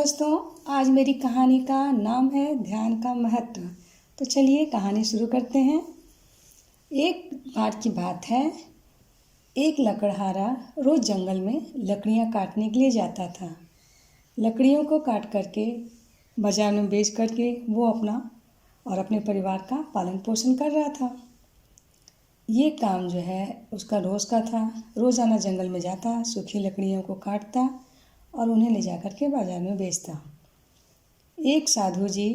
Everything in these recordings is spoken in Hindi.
दोस्तों, आज मेरी कहानी का नाम है ध्यान का महत्व। तो चलिए कहानी शुरू करते हैं। एक बार की बात है, एक लकड़हारा रोज़ जंगल में लकड़ियाँ काटने के लिए जाता था। लकड़ियों को काट करके बाजार में बेच करके वो अपना और अपने परिवार का पालन पोषण कर रहा था। ये काम जो है उसका रोज़ का था। रोज़ाना जंगल में जाता, सूखी लकड़ियों को काटता और उन्हें ले जा कर के बाज़ार में बेचता। एक साधु जी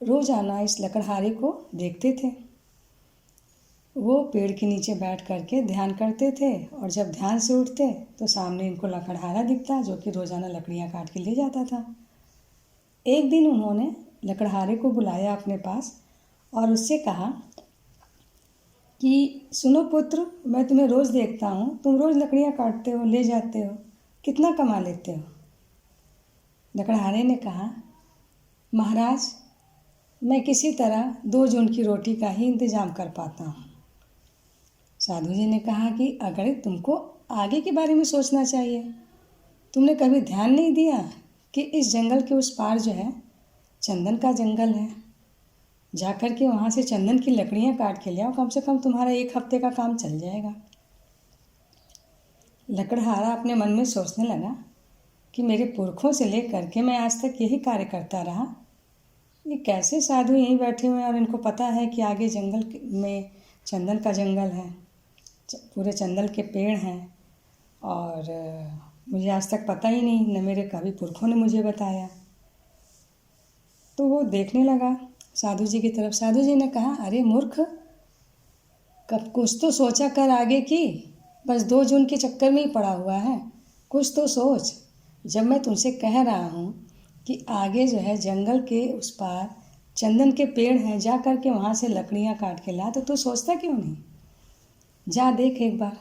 रोज़ाना इस लकड़हारे को देखते थे। वो पेड़ के नीचे बैठ कर के ध्यान करते थे और जब ध्यान से उठते तो सामने इनको लकड़हारा दिखता जो कि रोज़ाना लकड़ियाँ काट के ले जाता था। एक दिन उन्होंने लकड़हारे को बुलाया अपने पास और उससे कहा कि सुनो पुत्र, मैं तुम्हें रोज़ देखता हूँ, तुम रोज़ लकड़ियाँ काटते हो, ले जाते हो, कितना कमा लेते हो? लकड़हारे ने कहा, महाराज, मैं किसी तरह 2 जून की रोटी का ही इंतज़ाम कर पाता हूँ। साधु जी ने कहा कि अगर तुमको आगे के बारे में सोचना चाहिए। तुमने कभी ध्यान नहीं दिया कि इस जंगल के उस पार जो है चंदन का जंगल है। जा कर के वहाँ से चंदन की लकड़ियाँ काट के ले आओ, कम से कम तुम्हारा 1 हफ्ते का काम चल जाएगा। लकड़हारा अपने मन में सोचने लगा कि मेरे पुरखों से लेकर के मैं आज तक यही कार्य करता रहा। ये कैसे साधु यहीं बैठे हुए हैं और इनको पता है कि आगे जंगल में चंदन का जंगल है, पूरे चंदन के पेड़ हैं और मुझे आज तक पता ही नहीं, न मेरे कभी पुरखों ने मुझे बताया। तो वो देखने लगा साधु जी की तरफ। साधु जी ने कहा, अरे मूर्ख, कब कुछ तो सोचा कर आगे की, बस 2 जून के चक्कर में ही पड़ा हुआ है। कुछ तो सोच। जब मैं तुमसे कह रहा हूँ कि आगे जो है जंगल के उस पार चंदन के पेड़ हैं, जा कर के वहाँ से लकड़ियाँ काट के ला, तो तू सोचता क्यों नहीं? जा देख एक बार।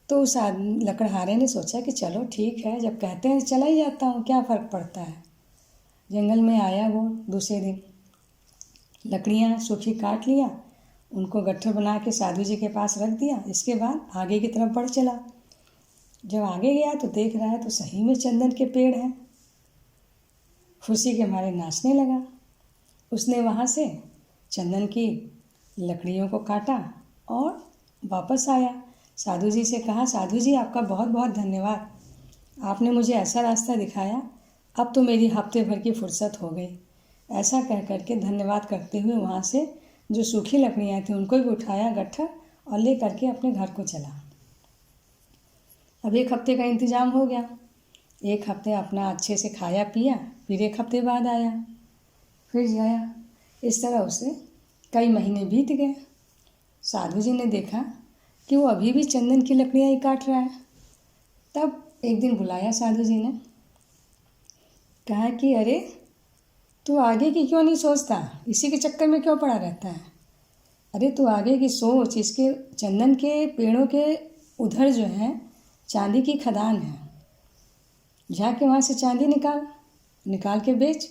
तो उस लकड़हारे ने सोचा कि चलो ठीक है, जब कहते हैं चला ही जाता हूँ, क्या फ़र्क पड़ता है। जंगल में आया वो दूसरे दिन, लकड़ियाँ सूखी काट लिया, उनको गट्ठर बना के साधु जी के पास रख दिया। इसके बाद आगे की तरफ बढ़ चला। जब आगे गया तो देख रहा है तो सही में चंदन के पेड़ हैं। खुशी के मारे नाचने लगा। उसने वहाँ से चंदन की लकड़ियों को काटा और वापस आया। साधु जी से कहा, साधु जी आपका बहुत बहुत धन्यवाद, आपने मुझे ऐसा रास्ता दिखाया, अब तो मेरी हफ्ते भर की फुर्सत हो गई। ऐसा कह कर के धन्यवाद करते हुए वहाँ से जो सूखी लकड़ियाँ थी उनको भी उठाया गट्ठर और ले करके अपने घर को चला। अब 1 हफ्ते का इंतज़ाम हो गया। 1 हफ्ते अपना अच्छे से खाया पिया, फिर 1 हफ्ते बाद आया, फिर गया। इस तरह उसे कई महीने बीत गए। साधु जी ने देखा कि वो अभी भी चंदन की लकड़ियाँ ही काट रहा है। तब एक दिन बुलाया साधु जी ने, कहा कि अरे तू आगे की क्यों नहीं सोचता, इसी के चक्कर में क्यों पड़ा रहता है? अरे तू आगे की सोच। इसके चंदन के पेड़ों के उधर जो है चांदी की खदान है, जाके वहाँ से चांदी निकाल के बेच,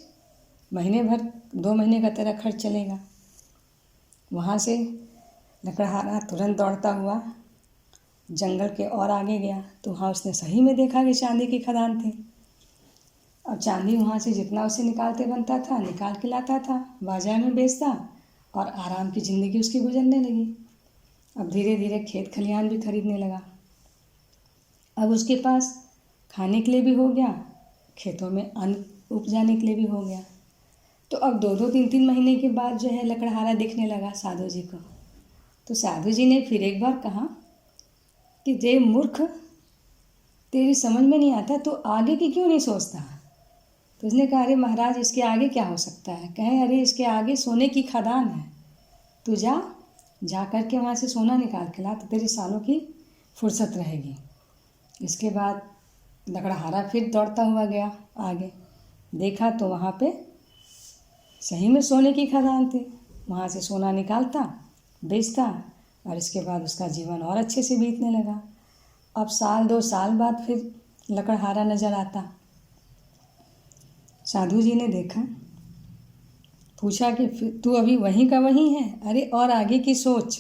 महीने भर 2 महीने का तेरा खर्च चलेगा। वहाँ से लकड़हारा तुरंत दौड़ता हुआ जंगल के और आगे गया तो वहाँ उसने सही में देखा कि चांदी की खदान थी। अब चांदी वहाँ से जितना उसे निकालते बनता था निकाल के लाता था, बाजार में बेचता और आराम की ज़िंदगी उसकी गुजरने लगी। अब धीरे धीरे खेत खलिहान भी खरीदने लगा। अब उसके पास खाने के लिए भी हो गया, खेतों में अन्न उपजाने के लिए भी हो गया। तो अब 2-2 3-3 महीने के बाद जो है लकड़हारा दिखने लगा साधु जी को। तो साधु जी ने फिर एक बार कहा कि जे मूर्ख, तेरी समझ में नहीं आता तो आगे की क्यों नहीं सोचता? तो उसने कहा, अरे महाराज, इसके आगे क्या हो सकता है? कहे, अरे इसके आगे सोने की खदान है, तू जा कर के वहाँ से सोना निकाल के ला, तो तेरी सालों की फुर्सत रहेगी। इसके बाद लकड़हारा फिर दौड़ता हुआ गया आगे, देखा तो वहाँ पे सही में सोने की खदान थी। वहाँ से सोना निकालता, बेचता और इसके बाद उसका जीवन और अच्छे से बीतने लगा। अब 1-2 साल बाद फिर लकड़हारा नज़र आता। साधु जी ने देखा, पूछा कि तू अभी वहीं का वहीं है? अरे और आगे की सोच।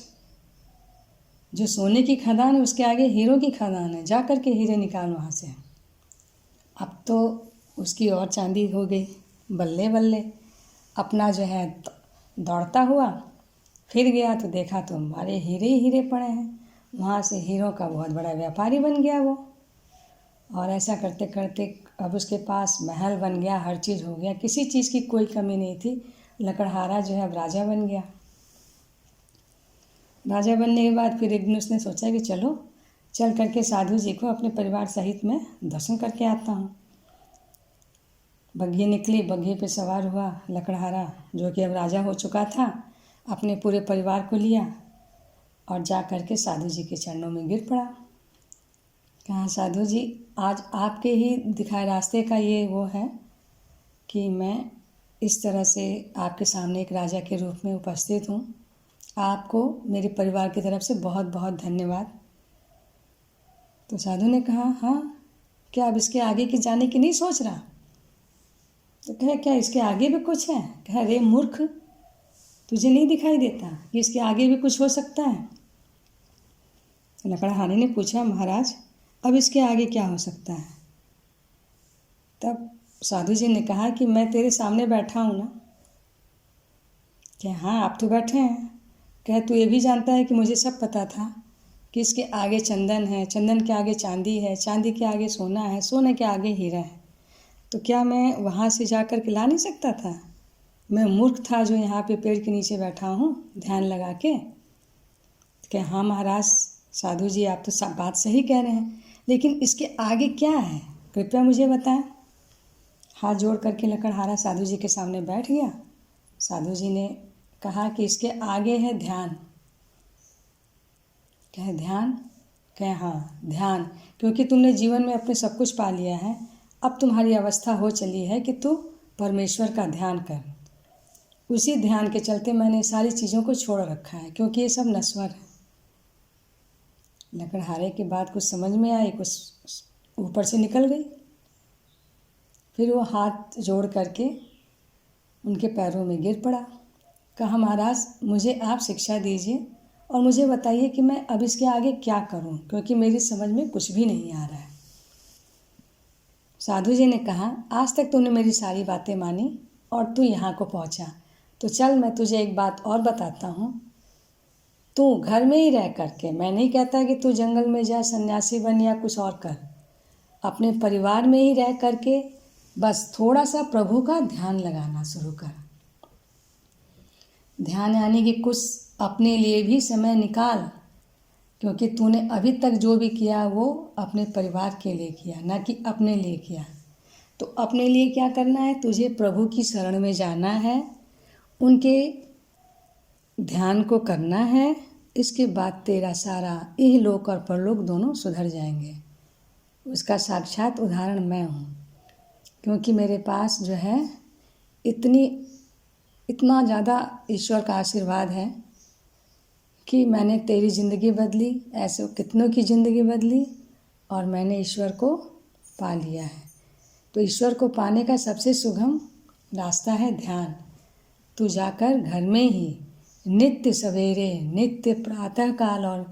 जो सोने की खदान है उसके आगे हीरो की खदान है, जा कर के हीरे निकाल वहाँ से। अब तो उसकी और चांदी हो गई। बल्ले बल्ले अपना जो है दौड़ता हुआ फिर गया तो देखा तो हमारे हीरे ही हीरे पड़े हैं। वहाँ से हीरों का बहुत बड़ा व्यापारी बन गया वो। और ऐसा करते करते अब उसके पास महल बन गया, हर चीज़ हो गया, किसी चीज़ की कोई कमी नहीं थी। लकड़हारा जो है अब राजा बन गया। राजा बनने के बाद फिर एक दिन उसने सोचा कि चलो चल करके साधु जी को अपने परिवार सहित मैं दर्शन करके आता हूँ। बग्घी निकली, बग्घी पे सवार हुआ लकड़हारा, जो कि अब राजा हो चुका था। अपने पूरे परिवार को लिया और जा कर के साधु जी के चरणों में गिर पड़ा। कहा, साधु जी आज आपके ही दिखाए रास्ते का ये वो है कि मैं इस तरह से आपके सामने एक राजा के रूप में उपस्थित हूँ। आपको मेरे परिवार की तरफ से बहुत बहुत धन्यवाद। तो साधु ने कहा, हाँ क्या अब इसके आगे की जाने की नहीं सोच रहा? तो कहे, क्या इसके आगे भी कुछ है? कहे, अरे मूर्ख, तुझे नहीं दिखाई देता कि इसके आगे भी कुछ हो सकता है? लकड़हारे ने पूछा, महाराज अब इसके आगे क्या हो सकता है? तब साधु जी ने कहा कि मैं तेरे सामने बैठा हूँ ना। क्या, हाँ आप तो बैठे हैं। कहे, तू ये भी जानता है कि मुझे सब पता था कि इसके आगे चंदन है, चंदन के आगे चांदी है, चांदी के आगे सोना है, सोने के आगे हीरा है। तो क्या मैं वहाँ से जा कर के ला नहीं सकता था? मैं मूर्ख था जो यहाँ पे पेड़ के नीचे बैठा हूँ ध्यान लगा के। क्या, हाँ महाराज साधु जी आप तो सब बात सही कह रहे हैं, लेकिन इसके आगे क्या है कृपया मुझे बताएं। हाथ जोड़ करके लकड़हारा साधु जी के सामने बैठ गया। साधु जी ने कहा कि इसके आगे है ध्यान। कहे, ध्यान? कहे, हाँ ध्यान, क्योंकि तुमने जीवन में अपने सब कुछ पा लिया है। अब तुम्हारी अवस्था हो चली है कि तू परमेश्वर का ध्यान कर। उसी ध्यान के चलते मैंने सारी चीज़ों को छोड़ रखा है, क्योंकि ये सब नश्वर है। लकड़हारे की बात कुछ समझ में आई, कुछ ऊपर से निकल गई। फिर वो हाथ जोड़ करके उनके पैरों में गिर पड़ा। कहा, महाराज मुझे आप शिक्षा दीजिए और मुझे बताइए कि मैं अब इसके आगे क्या करूं, क्योंकि मेरी समझ में कुछ भी नहीं आ रहा है। साधु जी ने कहा, आज तक तूने मेरी सारी बातें मानी और तू यहाँ को पहुँचा, तो चल मैं तुझे एक बात और बताता हूँ। तू घर में ही रह करके, मैं नहीं कहता कि तू जंगल में जा सन्यासी बन या कुछ और कर, अपने परिवार में ही रह करके बस थोड़ा सा प्रभु का ध्यान लगाना शुरू कर। ध्यान यानी कि कुछ अपने लिए भी समय निकाल, क्योंकि तूने अभी तक जो भी किया वो अपने परिवार के लिए किया, ना कि अपने लिए किया। तो अपने लिए क्या करना है? तुझे प्रभु की शरण में जाना है, उनके ध्यान को करना है। इसके बाद तेरा सारा इहलोक और परलोक दोनों सुधर जाएंगे। उसका साक्षात उदाहरण मैं हूँ, क्योंकि मेरे पास जो है इतना ज़्यादा ईश्वर का आशीर्वाद है कि मैंने तेरी ज़िंदगी बदली, ऐसे कितनों की ज़िंदगी बदली और मैंने ईश्वर को पा लिया है। तो ईश्वर को पाने का सबसे सुगम रास्ता है ध्यान। तू जाकर घर में ही नित्य सवेरे, नित्य प्रातः काल और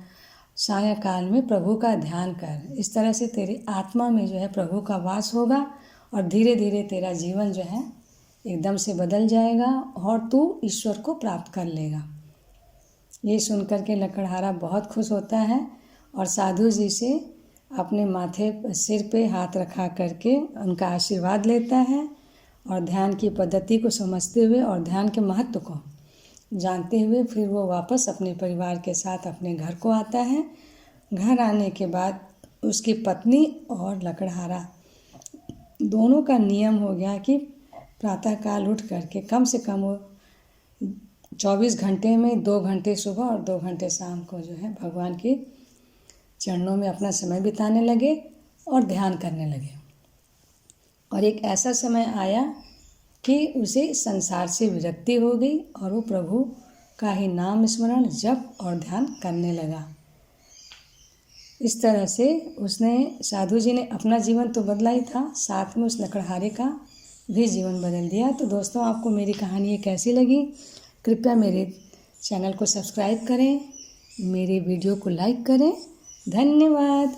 सायंकाल में प्रभु का ध्यान कर। इस तरह से तेरी आत्मा में जो है प्रभु का वास होगा और धीरे धीरे तेरा जीवन जो है एकदम से बदल जाएगा और तू ईश्वर को प्राप्त कर लेगा। ये सुनकर के लकड़हारा बहुत खुश होता है और साधु जी से अपने माथे सिर पे हाथ रखा करके उनका आशीर्वाद लेता है और ध्यान की पद्धति को समझते हुए और ध्यान के महत्व को जानते हुए फिर वो वापस अपने परिवार के साथ अपने घर को आता है। घर आने के बाद उसकी पत्नी और लकड़हारा दोनों का नियम हो गया कि प्रातःकाल उठ करके कम से कम वो 24 घंटे में 2 घंटे सुबह और 2 घंटे शाम को जो है भगवान के चरणों में अपना समय बिताने लगे और ध्यान करने लगे। और एक ऐसा समय आया कि उसे संसार से विरक्ति हो गई और वो प्रभु का ही नाम स्मरण, जप और ध्यान करने लगा। इस तरह से साधु जी ने अपना जीवन तो बदला ही था, साथ में उस लकड़हारे का भी जीवन बदल दिया। तो दोस्तों, आपको मेरी कहानी ये कैसी लगी? कृपया मेरे चैनल को सब्सक्राइब करें, मेरे वीडियो को लाइक करें। धन्यवाद।